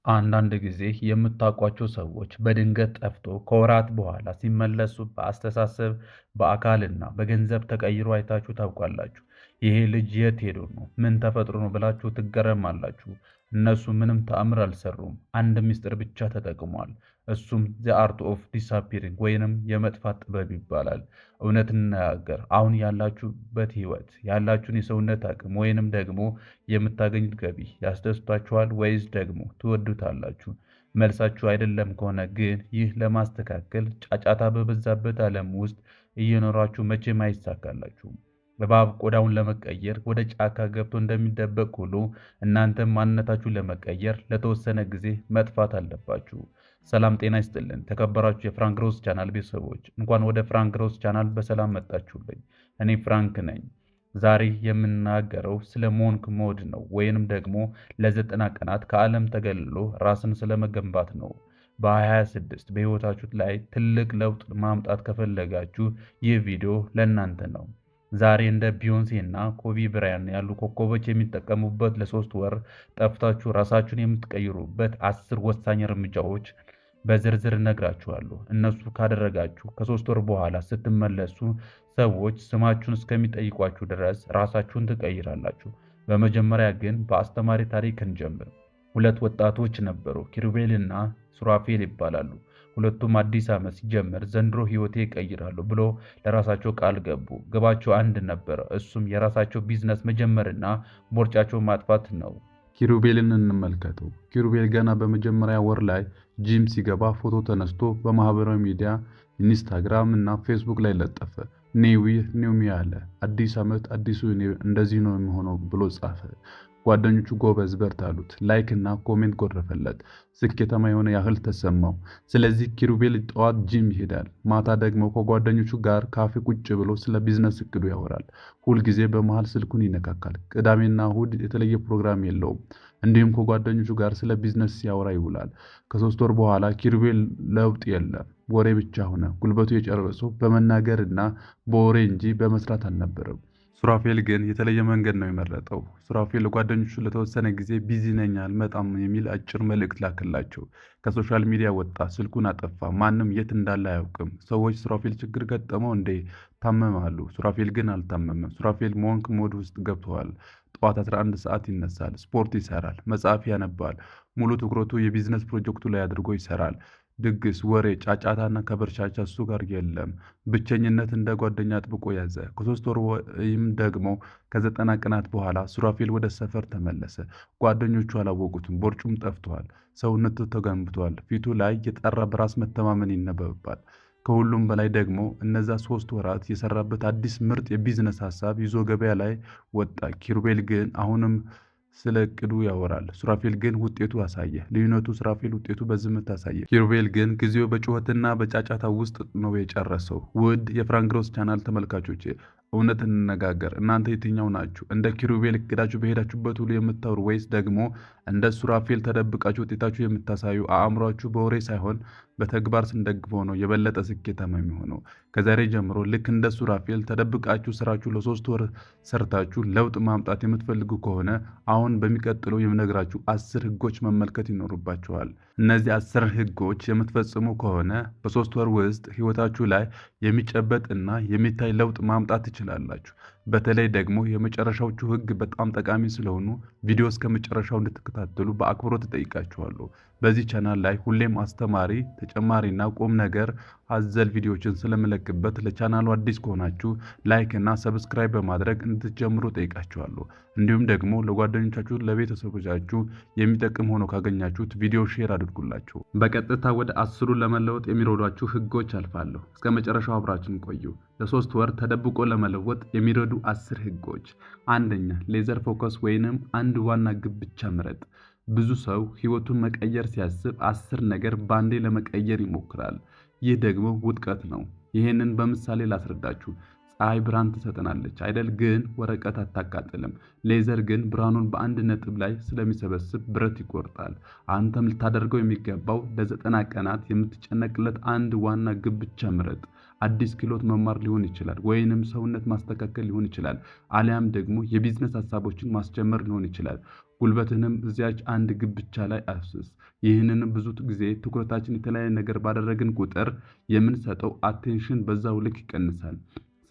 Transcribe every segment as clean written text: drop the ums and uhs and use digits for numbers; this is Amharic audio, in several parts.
አንዳንድ ጊዜ የምታውቋቸው ሰዎች በድንገት ጠፍቶ ከወራት በኋላ ሲመለሱ በአስተሳሰብ፣ በአካልና በገንዘብ ተቀይሮ አይታችሁ ታውቃላችሁ? ይሄ ልጅ የት ሄዶ ነው? ምን ተፈጥሮ ነው ብላችሁ ትገረማላችሁ። እነሱ ምንም ተአምር አልሰሩም። አንድ ምስጢር ብቻ ተጠቅሟል። እሱም ዘ አርት ኦፍ ዲስአፒሪንግ ወይንም የመጥፋት ጥበብ ይባላል። እውነት እንነጋገር፣ አሁን ያላችሁበት ህይወት፣ ያላችሁን የሰውነት አቅም ወይንም ደግሞ የምታገኙት ገቢ ያስደስታችኋል ወይስ ደግሞ ትወዱታላችሁ? መልሳችሁ አይደለም ከሆነ ግን ይህ ለማስተካከል ጫጫታ በበዛበት ዓለም ውስጥ እየኖራችሁ መቼም አይሳካላችሁም። እባብ ቆዳውን ለመቀየር ወደ ጫካ ገብቶ እንደሚደበቅ ሁሉ እናንተም ማንነታችሁን ለመቀየር ለተወሰነ ጊዜ መጥፋት አለባችሁ። ሰላም ጤና ይስጥልን ተከበራችሁ የፍራንክ ሮዝ ቻናል ቤተሰቦች፣ እንኳን ወደ ፍራንክ ሮዝ ቻናል በሰላም መጣችሁልኝ። እኔ ፍራንክ ነኝ። ዛሬ የምናገረው ስለ ሞንክ ሞድ ነው፣ ወይንም ደግሞ ለ90 ቀናት ከዓለም ተገልሎ ራስን ስለመገንባት ነው። በ2026 በህይወታችሁ ላይ ትልቅ ለውጥ ማምጣት ከፈለጋችሁ ይህ ቪዲዮ ለእናንተ ነው። ዛሬ እንደ ቢዮንሴ እና ኮቢ ብራያን ያሉ ኮከቦች የሚጠቀሙበት ለ3 ወር ጠፍታችሁ ራሳችሁን የምትቀይሩበት 10 ወሳኝ እርምጃዎች በዝርዝር እነግራችኋለሁ። እነሱ ካደረጋችሁ ከ3 ወር በኋላ ስትመለሱ ሰዎች ስማችሁን እስከሚጠይቋችሁ ድረስ ራሳችሁን ትቀይራላችሁ። በመጀመሪያ ግን በአስተማሪ ታሪክ እንጀምር። ሁለት ወጣቶች ነበሩ፣ ኪሩቤል እና ሱራፌል ይባላሉ። ሁለቱም አዲስ ዓመት ሲጀምር ዘንድሮ ህይወቴ ይቀይራሉ ብሎ ለራሳቸው ቃል ገቡ። ግባቸው አንድ ነበር፣ እሱም የራሳቸው ቢዝነስ መጀመርና ቦርጫቸውን ማጥፋት ነው። ኪሩቤልን እንመልከተው። ኪሩቤል ገና በመጀመሪያ ወር ላይ ጂም ሲገባ ፎቶ ተነስቶ በማህበራዊ ሚዲያ ኢንስታግራም እና ፌስቡክ ላይ ለጠፈ። ኒው ይር ኒው ሚ አለ። አዲስ ዓመት አዲሱ እኔ እንደዚህ ነው የሚሆነው ብሎ ጻፈ። ጓደኞቹ ጎበዝ በርታ አሉት። ላይክ እና ኮሜንት ጎረፈለት። ስኬታማ የሆነ ያህል ተሰማው። ስለዚህ ኪሩቤል ጠዋት ጂም ይሄዳል፣ ማታ ደግሞ ከጓደኞቹ ጋር ካፌ ቁጭ ብሎ ስለ ቢዝነስ እቅዱ ያወራል። ሁልጊዜ በመሃል ስልኩን ይነካካል። ቅዳሜና እሁድ የተለየ ፕሮግራም የለውም። እንዲሁም ከጓደኞቹ ጋር ስለ ቢዝነስ ሲያወራ ይውላል። ከ3 ወር በኋላ ኪሩቤል ለውጥ የለም፣ ወሬ ብቻ ሆነ። ጉልበቱ የጨረሰው በመናገር እና በወሬ እንጂ በመስራት አልነበረም። ሱራፌል ግን የተለየ መንገድ ነው የመረጠው። ሱራፌል ለጓደኞቹ ለተወሰነ ጊዜ ቢዚ ነኝ አልመጣም የሚል አጭር መልእክት ላክላቸው። ከሶሻል ሚዲያ ወጣ፣ ስልኩን አጠፋ። ማንም የት እንዳለ አያውቅም። ሰዎች ሱራፌል ችግር ገጠመው እንዴ ታመማሉ። ሱራፌል ግን አልታመመም። ሱራፌል ሞንክ ሞድ ውስጥ ገብተዋል። ጠዋት 11 ሰዓት ይነሳል፣ ስፖርት ይሰራል፣ መጽሐፍ ያነባል። ሙሉ ትኩረቱ የቢዝነስ ፕሮጀክቱ ላይ አድርጎ ይሰራል። ድግስ፣ ወሬ፣ ጫጫታና ከበርቻቻ እሱ ጋር የለም። ብቸኝነት እንደ ጓደኛ አጥብቆ ያዘ። ከ3 ወር ወይም ደግሞ ከ90 ቀናት በኋላ ሱራፌል ወደ ሰፈር ተመለሰ። ጓደኞቹ አላወቁትም። ቦርጩም ጠፍቷል። ሰውነቱ ተገንብቷል። ፊቱ ላይ የጠራ በራስ መተማመን ይነበብባል። ከሁሉም በላይ ደግሞ እነዛ 3 ወራት የሰራበት አዲስ ምርጥ የቢዝነስ ሀሳብ ይዞ ገበያ ላይ ወጣ። ኪሩቤል ግን አሁንም ስለ እቅዱ ያወራል። ሱራፌል ግን ውጤቱ አሳየ። ልዩነቱ ሱራፌል ውጤቱ በዝምታ አሳየ። ኪሩቤል ግን ጊዜው በጩኸትና በጫጫታ ውስጥ ነው የጨረሰው። ውድ የፍራንክ ሮዝ ቻናል ተመልካቾች እውነት እንነጋገር፣ እናንተ የትኛው ናችሁ? እንደ ኪሩቤል እቅዳችሁ በሄዳችሁበት ሁሉ የምታወሩ ወይስ ደግሞ እንደ ሱራፌል ተደብቃችሁ ውጤታችሁ የምታሳዩ? አእምሯችሁ በወሬ ሳይሆን በተግባር ስንደግፈው ነው የበለጠ ስኬታማ የሚሆነው። ከዛሬ ጀምሮ ልክ እንደ ሱራፌል ተደብቃችሁ ስራችሁ ለ3 ወር ሰርታችሁ ለውጥ ማምጣት የምትፈልጉ ከሆነ አሁን በሚቀጥለው የምነግራችሁ 10 ህጎች መመልከት ይኖርባችኋል። እነዚህ 10 ህጎች የምትፈጽሙ ከሆነ በ3 ወር ውስጥ ህይወታችሁ ላይ የሚጨበጥ እና የሚታይ ለውጥ ማምጣት ትችላላችሁ። በተለይ ደግሞ የመጨረሻዎቹ ህግ በጣም ጠቃሚ ስለሆኑ ቪዲዮ እስከ መጨረሻው እንድትከታተሉ በአክብሮት እጠይቃችኋለሁ። በዚህ ቻናል ላይ ሁሌም አስተማሪ፣ ተጨማሪና ቁም ነገር አዘል ቪዲዮዎችን ስለምለቅበት ለቻናሉ አዲስ ከሆናችሁ ላይክ እና ሰብስክራይብ በማድረግ እንድትጀምሩ ጠይቃችኋለሁ። እንዲሁም ደግሞ ለጓደኞቻችሁ፣ ለቤተሰቦቻችሁ የሚጠቅም ሆኖ ካገኛችሁት ቪዲዮ ሼር አድርጉላችሁ። በቀጥታ ወደ 10ሩ ለመለወጥ የሚረዷችሁ ህጎች አልፋለሁ። እስከ መጨረሻው አብራችን ቆዩ። ለ3 ወር ተደብቆ ለመለወጥ የሚረዱ 10 ህጎች። አንደኛ፣ ሌዘር ፎከስ ወይንም አንድ ዋና ግብ ብቻ ምረጥ። ብዙ ሰው ህይወቱን መቀየር ሲያስብ 10 ነገር ባንዴ ለመቀየር ይሞክራል። ይህ ደግሞ ውድቀት ነው። ይህንን በምሳሌ ላስረዳችሁ። ፀሐይ ብርሃን ትሰጠናለች አይደል? ግን ወረቀት አታቃጥልም። ሌዘር ግን ብርሃኑን በአንድ ነጥብ ላይ ስለሚሰበስብ ብረት ይቆርጣል። አንተም ልታደርገው የሚገባው ለ90 ቀናት የምትጨነቅለት አንድ ዋና ግብ ብቻ ምረጥ። አዲስ ክህሎት መማር ሊሆን ይችላል፣ ወይንም ሰውነት ማስተካከል ሊሆን ይችላል፣ አሊያም ደግሞ የቢዝነስ ሀሳቦችን ማስጀመር ሊሆን ይችላል። ጉልበትንም እዚያች አንድ ግብ ብቻ ላይ አፍስስ። ይህንንም ብዙ ጊዜ ትኩረታችን የተለያየ ነገር ባደረግን ቁጥር የምንሰጠው አቴንሽን በዛው ልክ ይቀንሳል።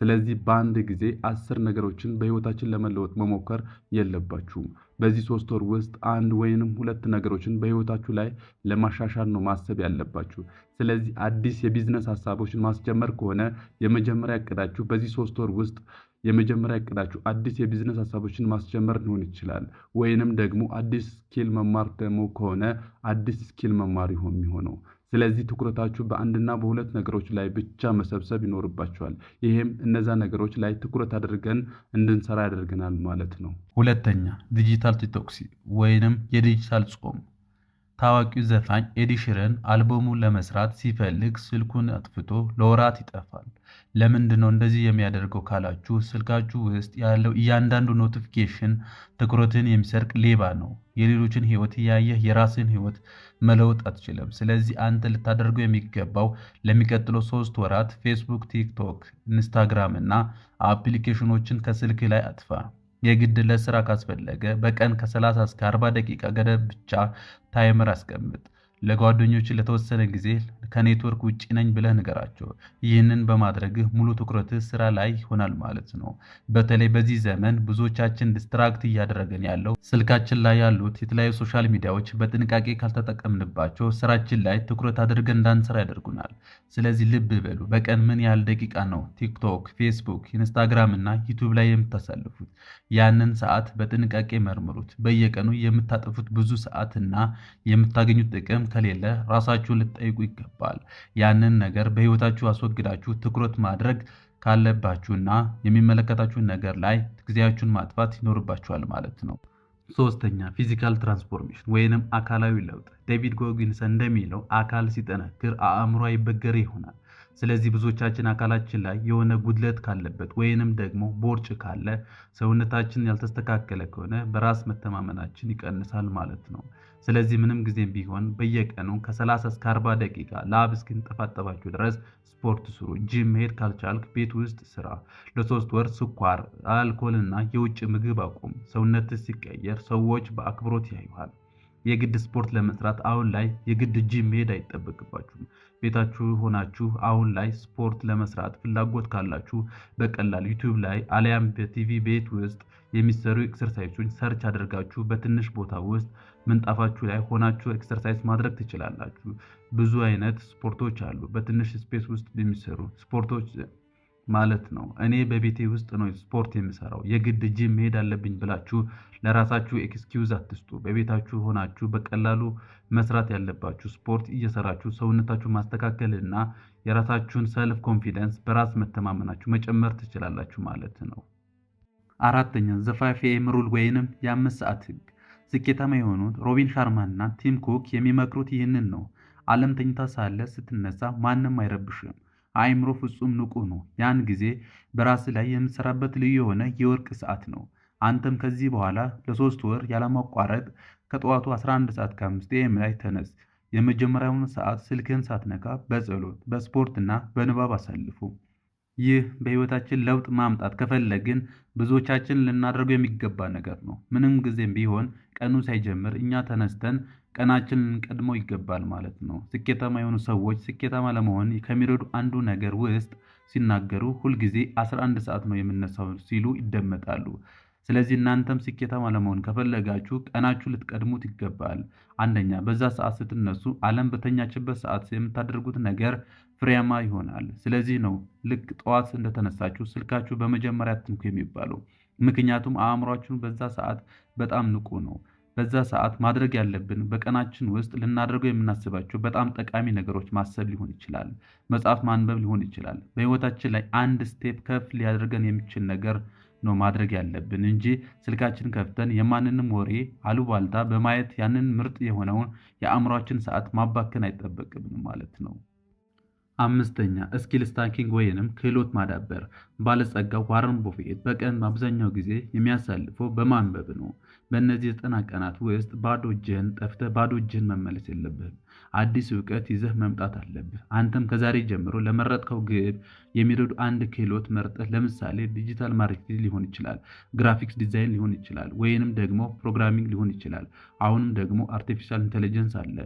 ስለዚህ በአንድ ጊዜ 10 ነገሮችን በህይወታችን ለመለወጥ መሞከር የለባችሁም። በዚህ 3 ወር ውስጥ አንድ ወይንም 2 ነገሮችን በህይወታችሁ ላይ ለማሻሻል ነው ማሰብ ያለባችሁ። ስለዚህ አዲስ የቢዝነስ ሀሳቦችን ማስጀመር ከሆነ የመጀመሪያ እቅዳችሁ በዚህ 3 ወር ውስጥ የመጀመሪያ እቅዳችሁ አዲስ የቢዝነስ ሀሳቦችን ማስጀመር ሊሆን ይችላል። ወይንም ደግሞ አዲስ ስኪል መማር ደግሞ ከሆነ አዲስ ስኪል መማር ይሆን የሚሆነው። ስለዚህ ትኩረታችሁ በአንድና በሁለት ነገሮች ላይ ብቻ መሰብሰብ ይኖርባችኋል። ይሄም እነዛ ነገሮች ላይ ትኩረት አድርገን እንድንሰራ ያደርገናል ማለት ነው። ሁለተኛ ዲጂታል ዲቶክስ ወይንም የዲጂታል ጾም። ታዋቂው ዘፋኝ ኤድ ሺረን አልበሙን ለመስራት ሲፈልግ ስልኩን አጥፍቶ ለወራት ይጠፋል። ለምንድነው እንደዚህ የሚያደርገው ካላችሁ ስልካችሁ ውስጥ ያለው እያንዳንዱ ኖቲፊኬሽን ትኩረትን የሚሰርቅ ሌባ ነው። የሌሎችን ህይወት እያየህ የራስን ህይወት መለወጥ አትችልም። ስለዚህ አንተ ልታደርገው የሚገባው ለሚቀጥለው 3 ወራት ፌስቡክ፣ ቲክቶክ፣ ኢንስታግራም እና አፕሊኬሽኖችን ከስልክ ላይ አጥፋ። የግድ ለስራ ካስፈለገ በቀን ከ30 እስከ 40 ደቂቃ ገደብ ብቻ ታይመር አስቀምጥ። ለጓደኞች ለተወሰነ ጊዜ ከኔትወርክ ውጪ ነኝ ብለህ ንገራቸው። ይህንን በማድረግህ ሙሉ ትኩረትህ ስራ ላይ ይሆናል ማለት ነው። በተለይ በዚህ ዘመን ብዙዎቻችን ዲስትራክት እያደረገን ያለው ስልካችን ላይ ያሉት የተለያዩ ሶሻል ሚዲያዎች በጥንቃቄ ካልተጠቀምንባቸው ስራችን ላይ ትኩረት አድርገን እንዳንሰራ ያደርጉናል። ስለዚህ ልብ በሉ፣ በቀን ምን ያህል ደቂቃ ነው ቲክቶክ፣ ፌስቡክ፣ ኢንስታግራም እና ዩቲዩብ ላይ የምታሳልፉት? ያንን ሰዓት በጥንቃቄ መርምሩት። በየቀኑ የምታጠፉት ብዙ ሰዓት እና የምታገኙት ጥቅም ከሌለ ራሳችሁን ልትጠይቁ ይገባል። ያንን ነገር በህይወታችሁ አስወግዳችሁ ትኩረት ማድረግ ካለባችሁና የሚመለከታችሁን ነገር ላይ ጊዜያችሁን ማጥፋት ይኖርባችኋል ማለት ነው። ሶስተኛ ፊዚካል ትራንስፎርሜሽን ወይንም አካላዊ ለውጥ። ዴቪድ ጎጊንስ እንደሚለው አካል ሲጠነክር አእምሮ አይበገሬ ይሆናል። ስለዚህ ብዙዎቻችን አካላችን ላይ የሆነ ጉድለት ካለበት ወይንም ደግሞ ቦርጭ ካለ ሰውነታችን ያልተስተካከለ ከሆነ በራስ መተማመናችን ይቀንሳል ማለት ነው። ስለዚህ ምንም ጊዜም ቢሆን በየቀኑ ከ30 እስከ 40 ደቂቃ ላብ እስኪንጠፋጠፋችሁ ድረስ ስፖርት ስሩ። ጂም መሄድ ካልቻልክ ቤት ውስጥ ስራ። ለ3 ወር ስኳር፣ አልኮል እና የውጭ ምግብ አቁም። ሰውነት ሲቀየር ሰዎች በአክብሮት ያዩሃል። የግድ ስፖርት ለመስራት አሁን ላይ የግድ ጂም መሄድ አይጠበቅባችሁም። ቤታችሁ ሆናችሁ አሁን ላይ ስፖርት ለመስራት ፍላጎት ካላችሁ በቀላል ዩቲዩብ ላይ አሊያም በቲቪ ቤት ውስጥ የሚሰሩ ኤክሰርሳይሶች ሰርች አድርጋችሁ በትንሽ ቦታ ውስጥ ምንጣፋችሁ ላይ ሆናችሁ ኤክሰርሳይዝ ማድረግ ትችላላችሁ። ብዙ አይነት ስፖርቶች አሉ በትንሽ ስፔስ ውስጥ የሚሰሩ ስፖርቶች ማለት ነው። እኔ በቤቴ ውስጥ ነው ስፖርት የምሰራው። የግድ ጂም መሄድ አለብኝ ብላችሁ ለራሳችሁ ኤክስኪውዝ አትስጡ። በቤታችሁ ሆናችሁ በቀላሉ መስራት ያለባችሁ ስፖርት እየሰራችሁ ሰውነታችሁ ማስተካከል እና የራሳችሁን ሰልፍ ኮንፊደንስ በራስ መተማመናችሁ መጨመር ትችላላችሁ ማለት ነው። አራተኛ ዘ 5 AM ሩል ወይንም የ5 ሰዓት ህግ። ስኬታማ የሆኑት ሮቢን ሻርማ እና ቲም ኩክ የሚመክሩት ይህንን ነው። ዓለም ተኝታ ሳለ ስትነሳ ማንም አይረብሽም። አእምሮ ፍጹም ንቁ ነው። ያን ጊዜ በራስ ላይ የምትሰራበት ልዩ የሆነ የወርቅ ሰዓት ነው። አንተም ከዚህ በኋላ ለ3 ወር ያለማቋረጥ ከጠዋቱ 11 ሰዓት ከ5 AM ላይ ተነስ። የመጀመሪያውን ሰዓት ስልክህን ሳትነካ በጸሎት በስፖርት እና በንባብ አሳልፉ። ይህ በህይወታችን ለውጥ ማምጣት ከፈለግን ብዙዎቻችን ልናደርገው የሚገባ ነገር ነው። ምንም ጊዜም ቢሆን ቀኑ ሳይጀምር እኛ ተነስተን ቀናችንን ልንቀድመው ይገባል ማለት ነው። ስኬታማ የሆኑ ሰዎች ስኬታማ ለመሆን ከሚረዱ አንዱ ነገር ውስጥ ሲናገሩ ሁልጊዜ 11 ሰዓት ነው የምነሳው ሲሉ ይደመጣሉ። ስለዚህ እናንተም ስኬታማ ለመሆን ከፈለጋችሁ ቀናችሁ ልትቀድሙት ይገባል። አንደኛ፣ በዛ ሰዓት ስትነሱ ዓለም በተኛችበት ሰዓት የምታደርጉት ነገር ፍሬያማ ይሆናል። ስለዚህ ነው ልክ ጠዋት እንደተነሳችሁ ስልካችሁ በመጀመሪያ አትንኩ የሚባለው። ምክንያቱም አእምሯችሁን በዛ ሰዓት በጣም ንቁ ነው። በዛ ሰዓት ማድረግ ያለብን በቀናችን ውስጥ ልናደርገው የምናስባቸው በጣም ጠቃሚ ነገሮች ማሰብ ሊሆን ይችላል። መጽሐፍ ማንበብ ሊሆን ይችላል። በህይወታችን ላይ አንድ ስቴፕ ከፍ ሊያደርገን የሚችል ነገር ነው ማድረግ ያለብን እንጂ ስልካችን ከፍተን የማንንም ወሬ አሉባልታ በማየት ያንን ምርጥ የሆነውን የአእምሯችን ሰዓት ማባከን አይጠበቅብንም ማለት ነው። አምስተኛ ስኪል ስታኪንግ ወይንም ክህሎት ማዳበር። ባለጸጋው ዋረን ቡፌት በቀን አብዛኛው ጊዜ የሚያሳልፈው በማንበብ ነው። በእነዚህ 90 ቀናት ውስጥ ባዶ እጅህን ጠፍተህ ባዶ እጅህን መመለስ የለብህም። አዲስ እውቀት ይዘህ መምጣት አለብህ። አንተም ከዛሬ ጀምሮ ለመረጥከው ግብ የሚረዱ አንድ ክህሎት መርጠህ ለምሳሌ ዲጂታል ማርኬቲንግ ሊሆን ይችላል፣ ግራፊክስ ዲዛይን ሊሆን ይችላል፣ ወይንም ደግሞ ፕሮግራሚንግ ሊሆን ይችላል። አሁንም ደግሞ አርቲፊሻል ኢንተለጀንስ አለ።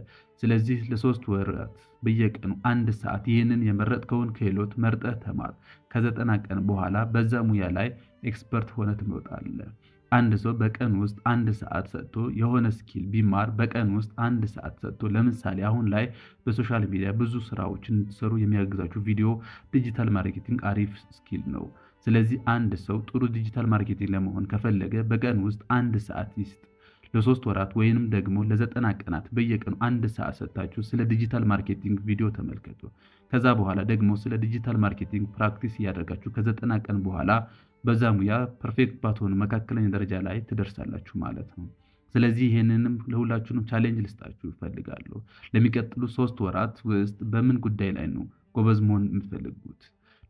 ስለዚህ ለ3 ወራት በየቀኑ 1 ሰዓት ይህንን የመረጥከውን ክህሎት መርጠህ ተማር። ከ90 ቀን በኋላ በዛ ሙያ ላይ ኤክስፐርት ሆነህ ትወጣለህ። አንድ ሰው በቀን ውስጥ 1 ሰዓት ሰጥቶ የሆነ ስኪል ቢማር በቀን ውስጥ 1 ሰዓት ሰጥቶ ለምሳሌ አሁን ላይ በሶሻል ሚዲያ ብዙ ስራዎችን እንድትሰሩ የሚያግዛችሁ ቪዲዮ ዲጂታል ማርኬቲንግ አሪፍ ስኪል ነው። ስለዚህ አንድ ሰው ጥሩ ዲጂታል ማርኬቲንግ ለመሆን ከፈለገ በቀን ውስጥ 1 ሰዓት ይስጥ። ለ3 ወራት ወይንም ደግሞ ለ90 ቀናት በየቀኑ 1 ሰዓት ሰጥታችሁ ስለ ዲጂታል ማርኬቲንግ ቪዲዮ ተመልከቱ። ከዛ በኋላ ደግሞ ስለ ዲጂታል ማርኬቲንግ ፕራክቲስ እያደረጋችሁ ከ90 ቀን በኋላ በዛ ሙያ ፐርፌክት ባትሆኑ መካከለኛ ደረጃ ላይ ትደርሳላችሁ ማለት ነው። ስለዚህ ይህንንም ለሁላችሁንም ቻሌንጅ ልስጣችሁ እፈልጋለሁ። ለሚቀጥሉ 3 ወራት ውስጥ በምን ጉዳይ ላይ ነው ጎበዝ መሆን የምትፈልጉት?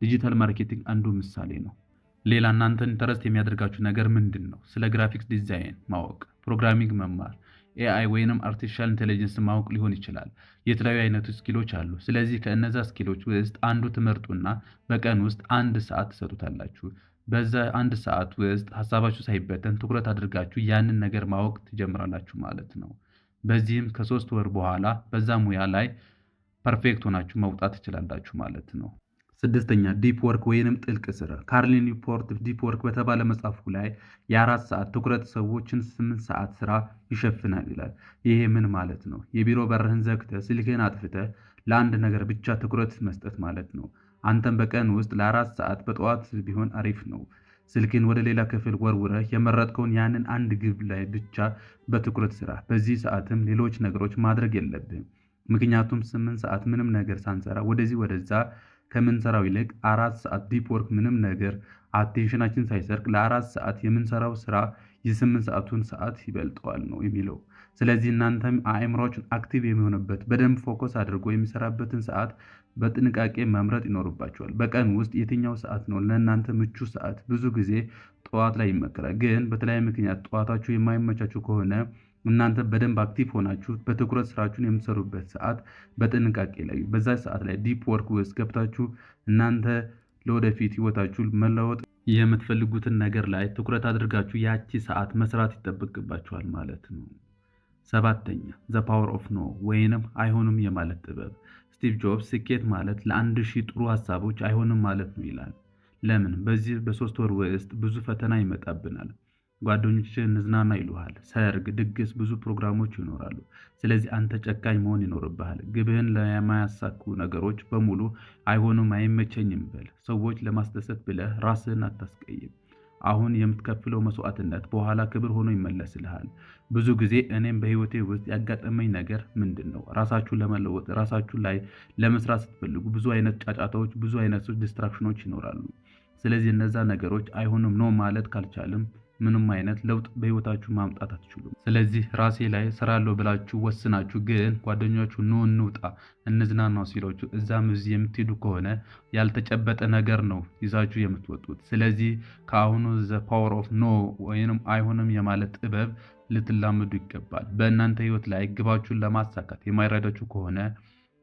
ዲጂታል ማርኬቲንግ አንዱ ምሳሌ ነው። ሌላ እናንተን ኢንተረስት የሚያደርጋችሁ ነገር ምንድን ነው? ስለ ግራፊክስ ዲዛይን ማወቅ፣ ፕሮግራሚንግ መማር፣ ኤአይ ወይንም አርቲፊሻል ኢንቴሊጀንስ ማወቅ ሊሆን ይችላል። የተለያዩ አይነቱ ስኪሎች አሉ። ስለዚህ ከእነዛ ስኪሎች ውስጥ አንዱ ትመርጡና በቀን ውስጥ 1 ሰዓት ትሰጡታላችሁ። በዛ 1 ሰዓት ውስጥ ሀሳባችሁ ሳይበተን ትኩረት አድርጋችሁ ያንን ነገር ማወቅ ትጀምራላችሁ ማለት ነው። በዚህም ከ3 ወር በኋላ በዛ ሙያ ላይ ፐርፌክት ሆናችሁ መውጣት ትችላላችሁ ማለት ነው። 6ኛ ዲፕ ወርክ ወይንም ጥልቅ ስራ። ካርል ኒውፖርት ዲፕ ወርክ በተባለ መጽሐፉ ላይ የ4 ሰዓት ትኩረት ሰዎችን 8 ሰዓት ስራ ይሸፍናል ይላል። ይሄ ምን ማለት ነው? የቢሮ በርህን ዘግተህ ስልክህን አጥፍተህ ለአንድ ነገር ብቻ ትኩረት መስጠት ማለት ነው። አንተም በቀን ውስጥ ለ4 ሰዓት በጠዋት ቢሆን አሪፍ ነው። ስልክን ወደ ሌላ ክፍል ወርውረህ የመረጥከውን ያንን አንድ ግብ ላይ ብቻ በትኩረት ስራ። በዚህ ሰዓትም ሌሎች ነገሮች ማድረግ የለብህም። ምክንያቱም 8 ሰዓት ምንም ነገር ሳንሰራ ወደዚህ ወደዛ ከምንሰራው ይልቅ 4 ሰዓት ዲፕ ወርክ ምንም ነገር አቴንሽናችን ሳይሰርቅ ለ4 ሰዓት የምንሰራው ስራ የ8 ሰዓቱን ሰዓት ይበልጠዋል ነው የሚለው። ስለዚህ እናንተም አእምሯችሁን አክቲቭ የሚሆንበት በደንብ ፎከስ አድርጎ የሚሰራበትን ሰዓት በጥንቃቄ መምረጥ ይኖርባችኋል። በቀን ውስጥ የትኛው ሰዓት ነው ለእናንተ ምቹ ሰዓት? ብዙ ጊዜ ጠዋት ላይ ይመከራል። ግን በተለያየ ምክንያት ጠዋታችሁ የማይመቻችሁ ከሆነ እናንተ በደንብ አክቲቭ ሆናችሁ በትኩረት ስራችሁን የምትሰሩበት ሰዓት በጥንቃቄ ላይ በዛ ሰዓት ላይ ዲፕ ወርክ ውስጥ ገብታችሁ እናንተ ለወደፊት ህይወታችሁ መለወጥ የምትፈልጉትን ነገር ላይ ትኩረት አድርጋችሁ ያቺ ሰዓት መስራት ይጠበቅባችኋል ማለት ነው። 7ኛ ዘ ፓወር ኦፍ ኖ ወይንም አይሆንም የማለት ጥበብ። ስቲቭ ጆብስ ስኬት ማለት ለ1000 ጥሩ ሀሳቦች አይሆንም ማለት ነው ይላል። ለምን? በዚህ በ3 ወር ውስጥ ብዙ ፈተና ይመጣብናል። ጓደኞች እንዝናና ይሉሃል። ሰርግ፣ ድግስ፣ ብዙ ፕሮግራሞች ይኖራሉ። ስለዚህ አንተ ጨካኝ መሆን ይኖርብሃል። ግብህን ለማያሳኩ ነገሮች በሙሉ አይሆኑም፣ አይመቸኝም በል። ሰዎች ለማስደሰት ብለህ ራስህን አታስቀይም። አሁን የምትከፍለው መስዋዕትነት በኋላ ክብር ሆኖ ይመለስልሃል። ብዙ ጊዜ እኔም በህይወቴ ውስጥ ያጋጠመኝ ነገር ምንድን ነው? ራሳችሁን ለመለወጥ ራሳችሁ ላይ ለመስራት ስትፈልጉ ብዙ አይነት ጫጫታዎች፣ ብዙ አይነት ዲስትራክሽኖች ይኖራሉ። ስለዚህ እነዛ ነገሮች አይሆንም ኖ ማለት ካልቻልም ምንም አይነት ለውጥ በህይወታችሁ ማምጣት አትችሉም። ስለዚህ ራሴ ላይ እሰራለሁ ብላችሁ ወስናችሁ ግን ጓደኞቻችሁ ኑ እንውጣ እንዝናናው ሲሏችሁ እዛም እዚህ የምትሄዱ ከሆነ ያልተጨበጠ ነገር ነው ይዛችሁ የምትወጡት። ስለዚህ ከአሁኑ ዘ ፓወር ኦፍ ኖ ወይንም አይሆንም የማለት ጥበብ ልትላመዱ ይገባል። በእናንተ ህይወት ላይ ግባችሁን ለማሳካት የማይረዳችሁ ከሆነ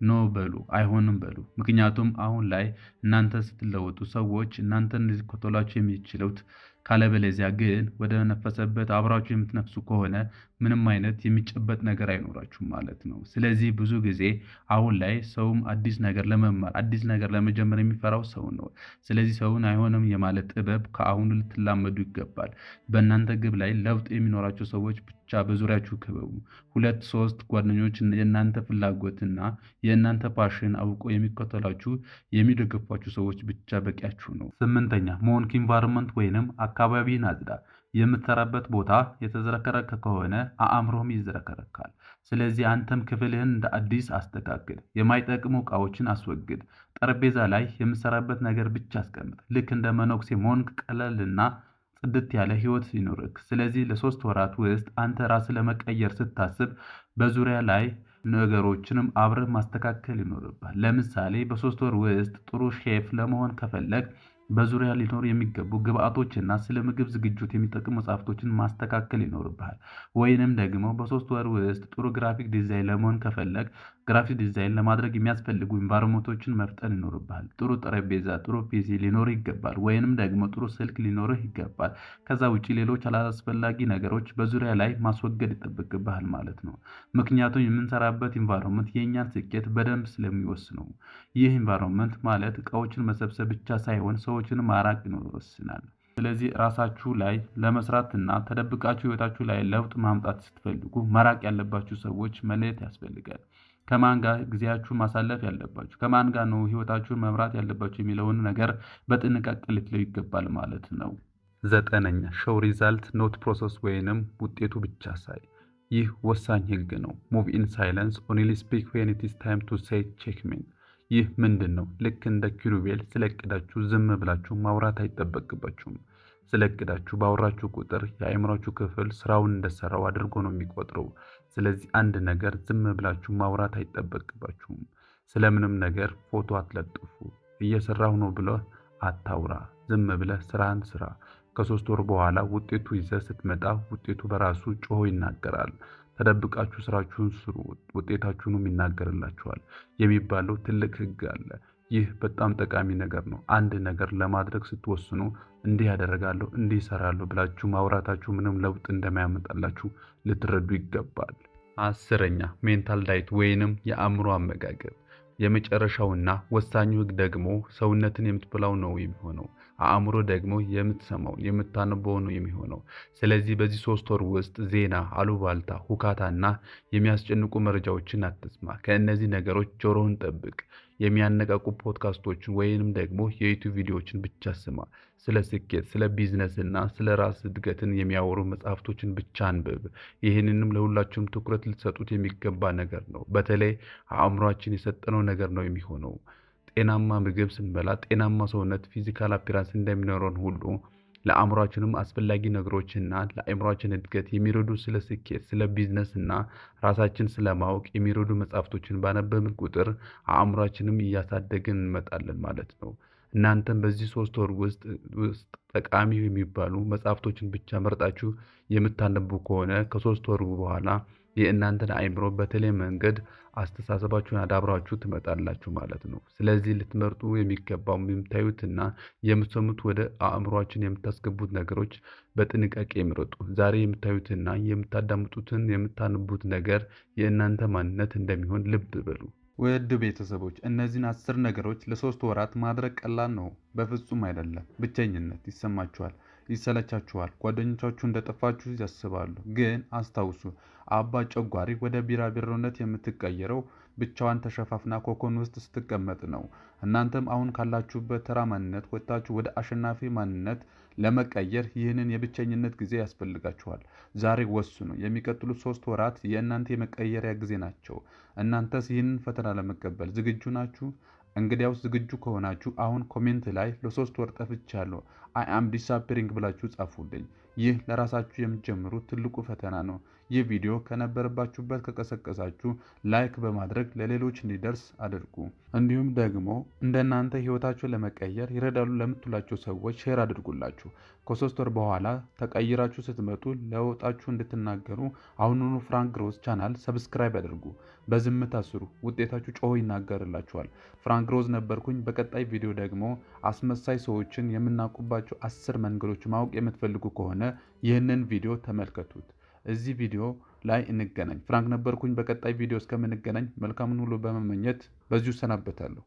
ኖ በሉ፣ አይሆንም በሉ። ምክንያቱም አሁን ላይ እናንተ ስትለወጡ ሰዎች እናንተን ሊከተሏችሁ የሚችሉት ካለበለዚያ ግን ወደ ነፈሰበት አብራችሁ የምትነፍሱ ከሆነ ምንም አይነት የሚጨበጥ ነገር አይኖራችሁም ማለት ነው። ስለዚህ ብዙ ጊዜ አሁን ላይ ሰውም አዲስ ነገር ለመማር አዲስ ነገር ለመጀመር የሚፈራው ሰው ነው። ስለዚህ ሰውን አይሆንም የማለት ጥበብ ከአሁኑ ልትላመዱ ይገባል። በእናንተ ግብ ላይ ለውጥ የሚኖራቸው ሰዎች ብቻ በዙሪያችሁ ክበቡ። 2-3 ጓደኞች የእናንተ ፍላጎትና የእናንተ ፓሽን አውቆ የሚከተላችሁ የሚደግፏችሁ ሰዎች ብቻ በቂያችሁ ነው። 8ኛ ሞንክ ኢንቫይሮንመንት ወይንም አካባቢን አጽዳ። የምትሰራበት ቦታ የተዝረከረከ ከሆነ አእምሮህም ይዝረከረካል። ስለዚህ አንተም ክፍልህን እንደ አዲስ አስተካክል። የማይጠቅሙ እቃዎችን አስወግድ። ጠረጴዛ ላይ የምትሰራበት ነገር ብቻ አስቀምጥ። ልክ እንደ መነኩሴ ሞንክ ቀለልና ጽድት ያለ ህይወት ይኖርክ። ስለዚህ ለ3 ወራት ውስጥ አንተ ራስህ ለመቀየር ስታስብ በዙሪያ ላይ ነገሮችንም አብረህ ማስተካከል ይኖርብሃል። ለምሳሌ በ3 ወር ውስጥ ጥሩ ሼፍ ለመሆን ከፈለግ በዙሪያ ሊኖሩ የሚገቡ ግብአቶችና ስለ ምግብ ዝግጅት የሚጠቅሙ መጽሐፍቶችን ማስተካከል ይኖርብሃል። ወይንም ደግሞ በ3 ወር ውስጥ ጥሩ ግራፊክ ዲዛይን ለመሆን ከፈለግ ግራፊክ ዲዛይን ለማድረግ የሚያስፈልጉ ኢንቫይሮመንቶችን መፍጠር ይኖርብሃል። ጥሩ ጠረጴዛ፣ ጥሩ ፒሲ ሊኖርህ ይገባል። ወይንም ደግሞ ጥሩ ስልክ ሊኖርህ ይገባል። ከዛ ውጪ ሌሎች አላስፈላጊ ነገሮች በዙሪያ ላይ ማስወገድ ይጠበቅብሃል ማለት ነው። ምክንያቱም የምንሰራበት ኢንቫይሮመንት የእኛን ስኬት በደንብ ስለሚወስነው። ይህ ኢንቫይሮመንት ማለት እቃዎችን መሰብሰብ ብቻ ሳይሆን ሰዎችን ማራቅ ይወስናል። ስለዚህ ራሳችሁ ላይ ለመስራትና ተደብቃችሁ ህይወታችሁ ላይ ለውጥ ማምጣት ስትፈልጉ መራቅ ያለባችሁ ሰዎች መለየት ያስፈልጋል። ከማን ጋር ጊዜያችሁን ማሳለፍ ያለባችሁ፣ ከማን ጋር ነው ህይወታችሁን መምራት ያለባችሁ የሚለውን ነገር በጥንቃቄ ልትለዩ ይገባል ማለት ነው። 9ኛ ሾው ሪዛልት ኖት ፕሮሰስ ወይንም ውጤቱ ብቻ ሳይ። ይህ ወሳኝ ህግ ነው። ሙቭ ኢን ሳይለንስ ኦንሊ ስፒክ ዌን ኢት ኢዝ ታይም ቱ ሴይ ቼክሜት። ይህ ምንድን ነው? ልክ እንደ ኪሩቤል ስለ እቅዳችሁ ዝም ብላችሁ ማውራት አይጠበቅባችሁም። ስለ እቅዳችሁ ባወራችሁ ቁጥር የአእምሯችሁ ክፍል ስራውን እንደሰራው አድርጎ ነው የሚቆጥረው። ስለዚህ አንድ ነገር ዝም ብላችሁ ማውራት አይጠበቅባችሁም። ስለምንም ነገር ፎቶ አትለጥፉ። እየሰራሁ ነው ብለህ አታውራ። ዝም ብለህ ስራህን ስራ። ከ3 ወር በኋላ ውጤቱ ይዘህ ስትመጣ ውጤቱ በራሱ ጮሆ ይናገራል። ተደብቃችሁ ስራችሁን ስሩ፣ ውጤታችሁንም ይናገርላችኋል የሚባለው ትልቅ ህግ አለ። ይህ በጣም ጠቃሚ ነገር ነው። አንድ ነገር ለማድረግ ስትወስኑ እንዲህ ያደርጋለሁ፣ እንዲህ እሰራለሁ ብላችሁ ማውራታችሁ ምንም ለውጥ እንደማያመጣላችሁ ልትረዱ ይገባል። 10ኛ ሜንታል ዳይት ወይንም የአእምሮ አመጋገብ። የመጨረሻውና ወሳኙ ህግ ደግሞ ሰውነትን የምትበላው ነው የሚሆነው። አእምሮ ደግሞ የምትሰማው የምታነበው ነው የሚሆነው። ስለዚህ በዚህ 3 ወር ውስጥ ዜና፣ አሉባልታ፣ ሁካታና የሚያስጨንቁ መረጃዎችን አትስማ። ከእነዚህ ነገሮች ጆሮህን ጠብቅ። የሚያነቃቁ ፖድካስቶችን ወይንም ደግሞ የዩቲዩብ ቪዲዮዎችን ብቻ ስማ። ስለ ስኬት፣ ስለ ቢዝነስ እና ስለ ራስ እድገትን የሚያወሩ መጽሐፍቶችን ብቻ አንብብ። ይህንንም ለሁላችሁም ትኩረት ልትሰጡት የሚገባ ነገር ነው። በተለይ አእምሯችን የሰጠነው ነገር ነው የሚሆነው። ጤናማ ምግብ ስንበላ ጤናማ ሰውነት ፊዚካል አፒራንስ እንደሚኖረን ሁሉ ለአእምሯችንም አስፈላጊ ነገሮችና ለአእምሯችን እድገት የሚረዱ ስለ ስኬት፣ ስለ ቢዝነስ እና ራሳችን ስለማወቅ የሚረዱ መጽሐፍቶችን ባነበብን ቁጥር አእምሯችንም እያሳደግን እንመጣለን ማለት ነው። እናንተም በዚህ 3 ወር ውስጥ ጠቃሚ የሚባሉ መጽሐፍቶችን ብቻ መርጣችሁ የምታነቡ ከሆነ ከ3 ወር በኋላ የእናንተን አእምሮ በተለይ መንገድ አስተሳሰባችሁን አዳብራችሁ ትመጣላችሁ ማለት ነው። ስለዚህ ልትመርጡ የሚገባው የምታዩትና የምትሰሙት ወደ አእምሯችን የምታስገቡት ነገሮች በጥንቃቄ ይምረጡ። ዛሬ የምታዩትና የምታዳምጡትን የምታነቡት ነገር የእናንተ ማንነት እንደሚሆን ልብ በሉ። ውድ ቤተሰቦች እነዚህን 10 ነገሮች ለ3 ወራት ማድረግ ቀላል ነው? በፍጹም አይደለም። ብቸኝነት ይሰማችኋል፣ ይሰለቻችኋል፣ ጓደኞቻችሁ እንደጠፋችሁ ያስባሉ። ግን አስታውሱ፣ አባ ጨጓሪ ወደ ቢራቢሮነት የምትቀየረው ብቻዋን ተሸፋፍና ኮኮን ውስጥ ስትቀመጥ ነው። እናንተም አሁን ካላችሁበት ተራ ማንነት ወጥታችሁ ወደ አሸናፊ ማንነት ለመቀየር ይህንን የብቸኝነት ጊዜ ያስፈልጋችኋል። ዛሬ ወስኑ። የሚቀጥሉት 3 ወራት የእናንተ የመቀየሪያ ጊዜ ናቸው። እናንተስ ይህንን ፈተና ለመቀበል ዝግጁ ናችሁ? እንግዲያውስ ዝግጁ ከሆናችሁ አሁን ኮሜንት ላይ ለ3 ወር ጠፍቻለሁ አይ አም ዲስአፒሪንግ ብላችሁ ጻፉልኝ። ይህ ለራሳችሁ የምትጀምሩት ትልቁ ፈተና ነው። ይህ ቪዲዮ ከነበረባችሁበት ከቀሰቀሳችሁ ላይክ በማድረግ ለሌሎች እንዲደርስ አድርጉ። እንዲሁም ደግሞ እንደናንተ ህይወታችሁን ለመቀየር ይረዳሉ ለምትሏቸው ሰዎች ሼር አድርጉላችሁ። ከ3 ወር በኋላ ተቀይራችሁ ስትመጡ ለውጣችሁ እንድትናገሩ አሁኑኑ ፍራንክ ሮዝ ቻናል ሰብስክራይብ አድርጉ። በዝምታ ስሩ፣ ውጤታችሁ ጮሆ ይናገርላችኋል። ፍራንክ ሮዝ ነበርኩኝ። በቀጣይ ቪዲዮ ደግሞ አስመሳይ ሰዎችን የምናውቁባቸው 10 መንገዶች ማወቅ የምትፈልጉ ከሆነ ይህንን ቪዲዮ ተመልከቱት። እዚህ ቪዲዮ ላይ እንገናኝ። ፍራንክ ነበርኩኝ። በቀጣይ ቪዲዮ እስከምንገናኝ መልካምን ሁሉ በመመኘት በዚሁ ሰናበታለሁ።